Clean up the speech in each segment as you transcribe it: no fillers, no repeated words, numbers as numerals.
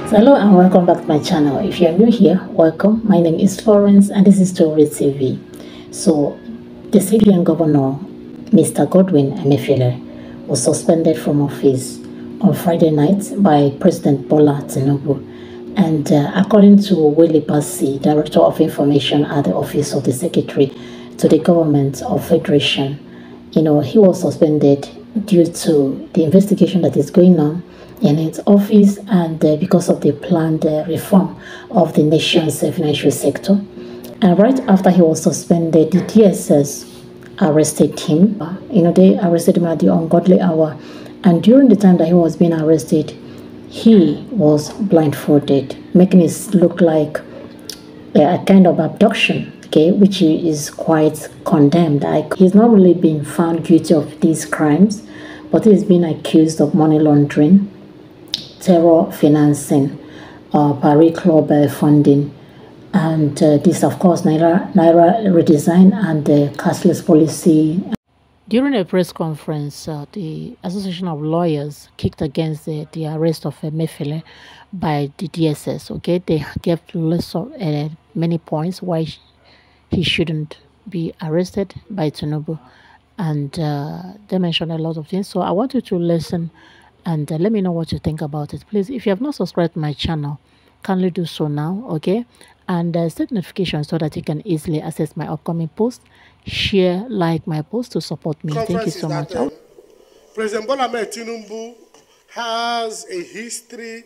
Hello and welcome back to my channel. If you are new here, welcome. My name is Florence and this is Story TV. So, the CBN Governor, Mr. Godwin Emefiele, was suspended from office on Friday night by President Bola Tinubu. And according to Willie Bassi, Director of Information at the Office of the Secretary to the Government of Federation, he was suspended due to the investigation that is going on in its office and because of the planned reform of the nation's financial sector. And right after he was suspended, the DSS arrested him. They arrested him at the ungodly hour. And during the time that he was being arrested, he was blindfolded, making it look like a kind of abduction, which is quite condemned. He's not really been found guilty of these crimes, but he's been accused of money laundering, terror financing, Paris Club funding, and this, of course, Naira redesign and the cashless policy. During a press conference, the Association of Lawyers kicked against the arrest of Emefiele by the DSS. They gave lists of many points why he shouldn't be arrested by Tinubu, and they mentioned a lot of things. So I want you to listen and let me know what you think about it. Please, if you have not subscribed to my channel, kindly do so now, and set notifications so that you can easily access my upcoming posts. Share, like my post to support me. Thank you so much. President Bola Tinubu has a history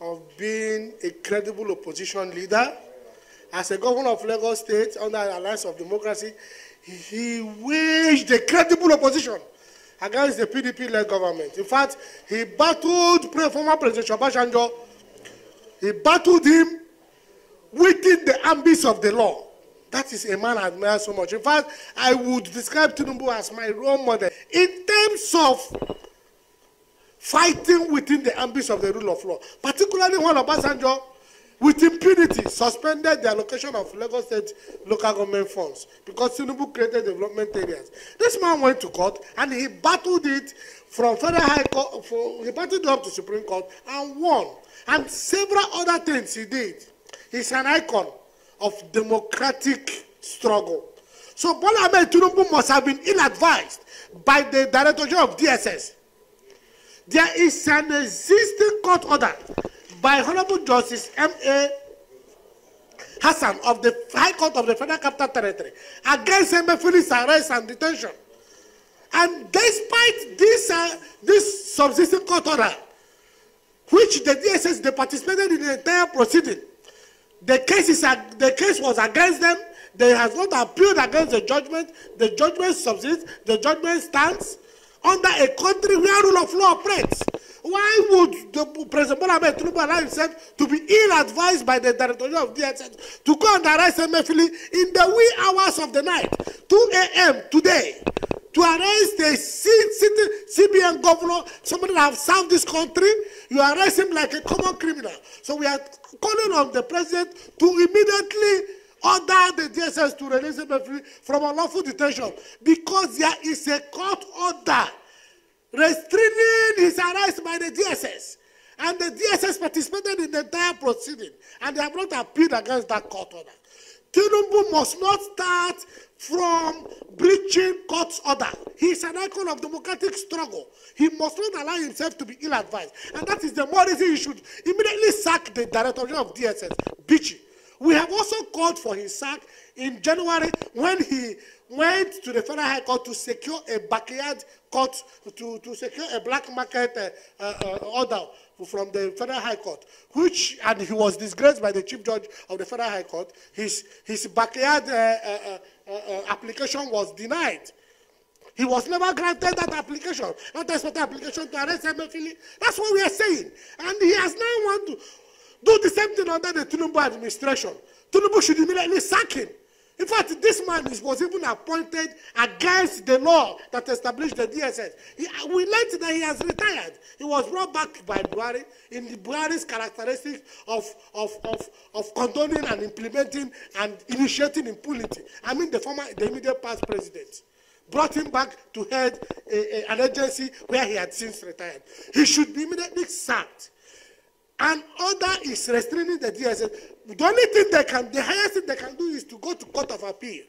of being a credible opposition leader. As a governor of Lagos State under the Alliance of Democracy, he waged a credible opposition against the PDP-led government. In fact, he battled former President Obasanjo. He battled him within the ambits of the law. That is a man I admire so much. In fact, I would describe Tinubu as my role model in terms of fighting within the ambits of the rule of law, particularly when Obasanjo, with impunity, suspended the allocation of Lagos State local government funds because Tinubu created development areas. This man went to court and he battled it from Federal High Court, he battled it up to Supreme Court and won. And several other things he did. He's an icon of democratic struggle. So Bola Tinubu must have been ill-advised by the directorship of DSS. There is an existing court order by Honorable Justice M.A. Hassan of the High Court of the Federal Capital Territory against Emefiele's arrest and detention. And despite this subsisting court order, which the DSS they participated in the entire proceeding, the case was against them. They have not appealed against the judgment. The judgment subsists. The judgment stands under a country where rule of law operates. Why would the President Bola Tinubu allow himself to be ill-advised by the directorate of DSS to go and arrest Emefiele in the wee hours of the night, 2 a.m. today, to arrest a CBN governor, somebody that has served this country? You arrest him like a common criminal. So we are calling on the president to immediately order the DSS to release Emefiele from unlawful detention, because there is a court order restraining his arrest by the DSS. And the DSS participated in the entire proceeding, and they have not appealed against that court order. Tinubu must not start from breaching court's order. He is an icon of democratic struggle. He must not allow himself to be ill-advised. And that is the more reason he should immediately sack the director of DSS, Bichi. We have also called for his sack in January when he went to the Federal High Court to secure a backyard court, to secure a black market order from the Federal High Court, and he was disgraced by the Chief Judge of the Federal High Court. His backyard application was denied. He was never granted that application, not expected application to arrest Emefiele. That's what we are saying. And he has now want to do the same thing under the Tinubu administration. Tinubu should immediately sack him. In fact, this man was even appointed against the law that established the DSS. We learned that he has retired. He was brought back by Buhari in the Buhari's characteristics of condoning and implementing and initiating impunity. I mean, the immediate past president brought him back to head an agency where he had since retired. He should be immediately sacked. and other is restraining the DSS. The only thing the highest thing they can do is to go to Court of Appeal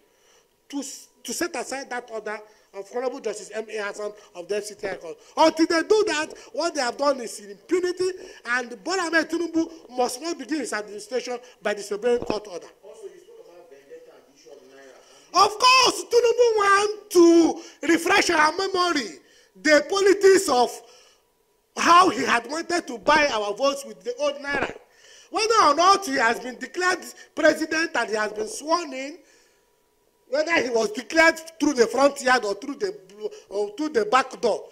to set aside that order of Honorable Justice M.A. Hassan of the FCT High Court. Until they do that, what they have done is impunity, and Bola Ahmed Tinubu must not begin his administration by disobeying court order. Also, you spoke about vendetta and issue of Naira. Of course, Tinubu wants to refresh our memory the politics of how he had wanted to buy our votes with the old Naira. Whether or not he has been declared president and he has been sworn in, whether he was declared through the front yard or through the back door,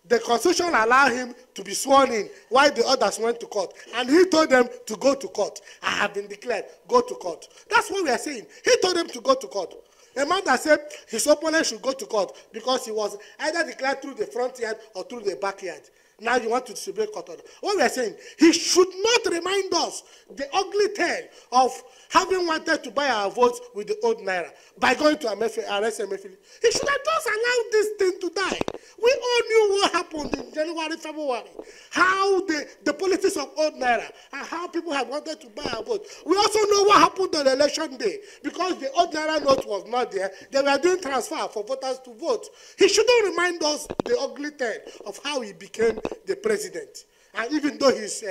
the constitution allowed him to be sworn in while the others went to court. And he told them to go to court. I have been declared, go to court. That's what we are saying. He told them to go to court. A man that said his opponent should go to court because he was either declared through the front yard or through the backyard. Now you want to disobey court order. What we are saying, he should not remind us the ugly tale of having wanted to buy our votes with the old Naira by going to arrest Emefiele. He should have just allowed this thing to die. We all knew what happened in January, February, how the politics of old Naira and how people had wanted to buy our votes. We also know what happened on election day because the old Naira note was not there. They were doing transfer for voters to vote. He shouldn't remind us the ugly tale of how he became the president. And even though his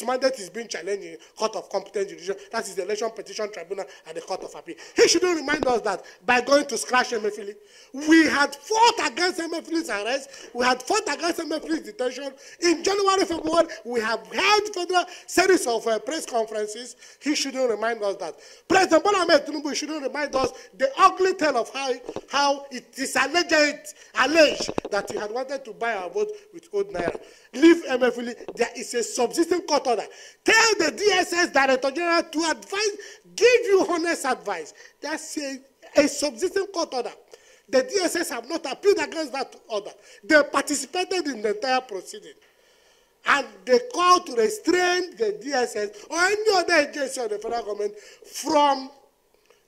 mandate is being challenged in Court of Competent Jurisdiction, that is the Election Petition Tribunal and the Court of Appeal, he shouldn't remind us that by going to scratch Emefiele, we had fought against Emefiele's arrest, we had fought against Emefiele's detention. In January, February, we have held federal series of press conferences. He shouldn't remind us that. President Bola Ahmed Tinubu shouldn't remind us the ugly tale of how it is alleged that he had wanted to buy our vote with old Naira. Leave Emefiele. There is a subsisting court order. Tell the DSS Director General to advise, give you honest advice. That's a subsisting court order. The DSS have not appealed against that order. They participated in the entire proceeding. And they called to restrain the DSS or any other agency of the federal government from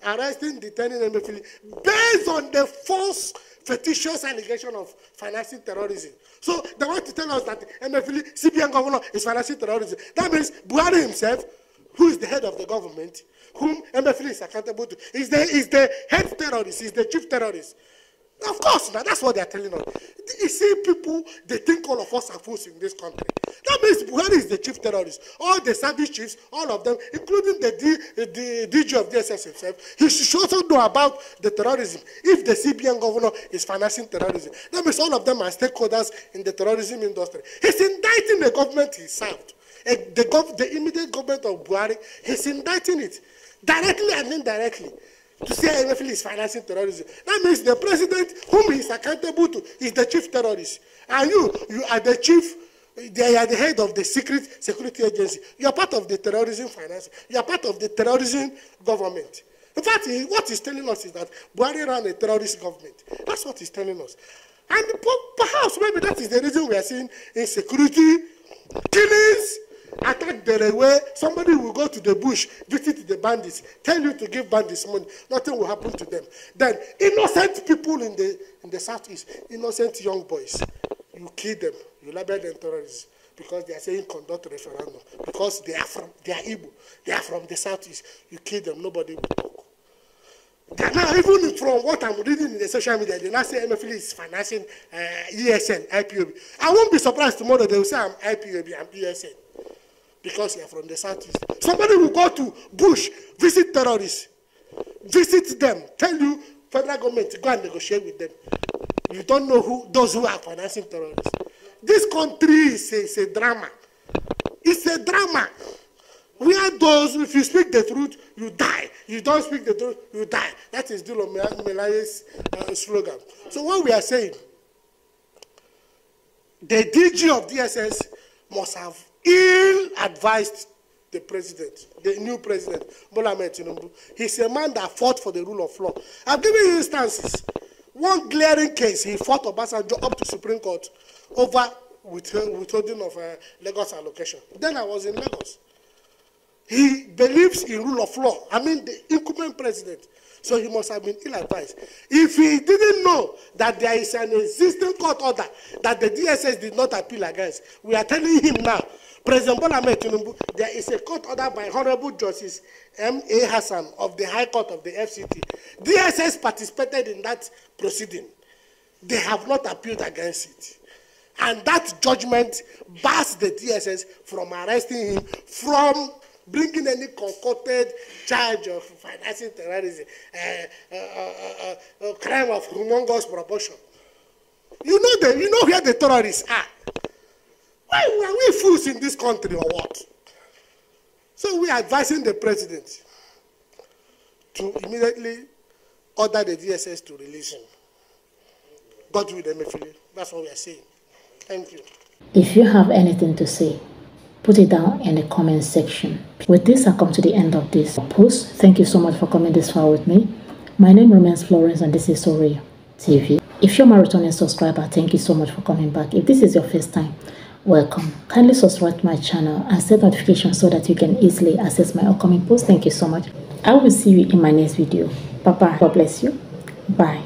arresting, detaining Emefiele based on the false, fictitious allegation of financing terrorism. So they want to tell us that Emefiele, CBN Governor, is financing terrorism. That means Buhari himself, who is the head of the government, whom Emefiele is accountable to, is the head terrorist, is the chief terrorist. Of course, now that's what they are telling us. You see, people, they think all of us are fools in this country. That means Buhari is the chief terrorist. All the service chiefs, all of them, including the DG of DSS himself, he should also know about the terrorism. If the CBN governor is financing terrorism, that means all of them are stakeholders in the terrorism industry. He's indicting the government he served. The immediate government of Buhari, he's indicting it directly and indirectly. To say Emefiele is financing terrorism. That means the president, whom he is accountable to, is the chief terrorist. And you are the chief, they are the head of the secret security agency. You are part of the terrorism finance. You are part of the terrorism government. In fact, what he's telling us is that Buhari ran a terrorist government. That's what he's telling us. And perhaps maybe that is the reason we are seeing insecurity, killings, attack the railway. Somebody will go to the bush, visit the bandits, tell you to give bandits money. Nothing will happen to them. Then innocent people in the southeast, innocent young boys, you kill them, you label them terrorists because they are saying conduct referendum. Because they are Igbo, they are from the southeast. You kill them, nobody will talk. Now, even from what I'm reading in the social media, they now say Emefiele is financing ESN, IPOB. I won't be surprised tomorrow they will say I'm IPOB, I'm ESN. Because you are from the southeast. Somebody will go to bush, visit terrorists, visit them, tell you, federal government, go and negotiate with them. You don't know those who are financing terrorists. This country is a drama. It's a drama. We are those, if you speak the truth, you die. You don't speak the truth, you die. That is Dilo Melaye's slogan. So what we are saying, the DG of DSS must have ill-advised the president, the new president, Bola Ahmed Tinubu. He's a man that fought for the rule of law. I've given you instances. One glaring case, he fought Obasanjo up to Supreme Court over withholding of Lagos allocation. Then I was in Lagos. He believes in rule of law. I mean, the incumbent president. So he must have been ill-advised. If he didn't know that there is an existing court order that the DSS did not appeal against, we are telling him now, President Bola Ahmed Tinubu, there is a court order by Honorable Justice M.A. Hassan of the High Court of the FCT. DSS participated in that proceeding. They have not appealed against it. And that judgment bars the DSS from arresting him, from bringing any concocted charge of financing terrorism, crime of humongous proportion. You know where the terrorists are. Why are we fools in this country or what? So we are advising the president to immediately order the DSS to release him. God will Emefiele. That's what we are saying. Thank you. If you have anything to say, put it down in the comment section. With this, I come to the end of this post. Thank you so much for coming this far with me. My name remains Florence and this is Story TV. If you're my returning subscriber, thank you so much for coming back. If this is your first time, welcome. Kindly subscribe to my channel and set notifications so that you can easily access my upcoming posts. Thank you so much. I will see you in my next video. Bye bye. God bless you. Bye.